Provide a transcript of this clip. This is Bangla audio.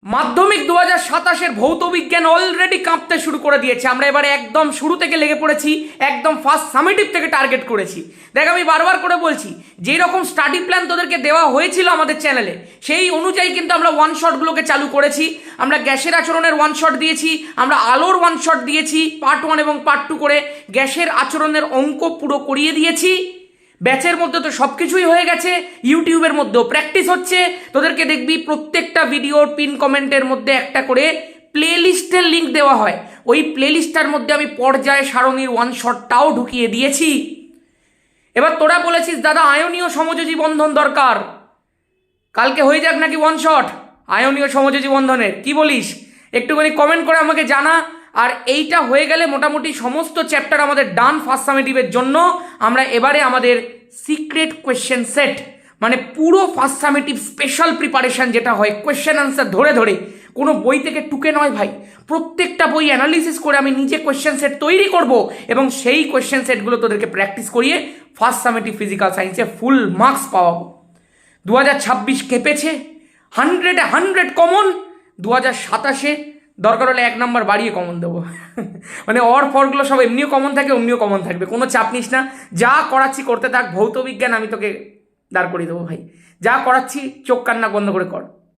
মাধ্যমিক 2027-এর ভৌত বিজ্ঞান অলরেডি কাঁপতে শুরু করে দিয়েছে। আমরা এবারে একদম শুরু থেকে লেগে পড়েছি, একদম ফার্স্ট সামেটিভ থেকে টার্গেট করেছি। দেখ, আমি বারবার করে বলছি, যেই রকম স্টাডি প্ল্যান তোদেরকে দেওয়া হয়েছিল আমাদের চ্যানেলে, সেই অনুযায়ী কিন্তু আমরা ওয়ান শটগুলোকে চালু করেছি। আমরা গ্যাসের আচরণের ওয়ান শট দিয়েছি, আমরা আলোর ওয়ান শট দিয়েছি, পার্ট 1 এবং পার্ট 2 করে গ্যাসের আচরণের অঙ্ক পুরো করিয়ে দিয়েছি। ব্যাচের মধ্যে তো সব কিছুই হয়ে গেছে, ইউটিউবের মধ্যেও প্র্যাকটিস হচ্ছে। তোদেরকে দেখবি প্রত্যেকটা ভিডিওর পিন কমেন্টের মধ্যে একটা করে প্লে লিস্টের লিঙ্ক দেওয়া হয়। ওই প্লে লিস্টটার মধ্যে আমি পর্যায় সারণীর ওয়ান শটটাও ঢুকিয়ে দিয়েছি। এবার তোরা বলেছিস, দাদা আয়নীয় সমযোজী বন্ধন দরকার, কালকে হয়ে যাক নাকি ওয়ান শট আয়নীয় সমযোজী বন্ধনের, কি বলিস? একটুখানি কমেন্ট করে আমাকে জানা। আর এইটা হয়ে গেলে মোটামুটি সমস্ত চ্যাপ্টার আমাদের ডান ফার্স্ট সামেটিভের জন্য। আমরা এবারে আমাদের সিক্রেট কোয়েশ্চেন সেট, মানে পুরো ফার্স্ট সামেটিভ স্পেশাল প্রিপারেশন যেটা হয়, কোয়েশ্চেন আনসার ধরে ধরে, কোনো বই থেকে টুকে নয় ভাই, প্রত্যেকটা বই অ্যানালিসিস করে আমি নিজে কোয়েশ্চেন সেট তৈরি করব এবং সেই কোয়েশ্চেন সেটগুলো তোদেরকে প্র্যাকটিস করিয়ে ফার্স্ট সামেটিভ ফিজিক্যাল সায়েন্সে ফুল মার্কস পাওয়াবো। 2026 কেঁপেছে, 100 কমন। 2027-এ দরকার হলে 1 নাম্বার বাড়িয়ে কমন দেবো। মানে অর ফরগুলো সব এমনিও কমন থাকে, অমনিও কমন থাকবে, কোনো চাপ নিস না। যা করাচ্ছি করতে থাক, ভৌত বিজ্ঞান আমি তোকে দাঁড় করিয়ে দেবো ভাই। যা করাচ্ছি চোখ কান্না বন্ধ করে কর।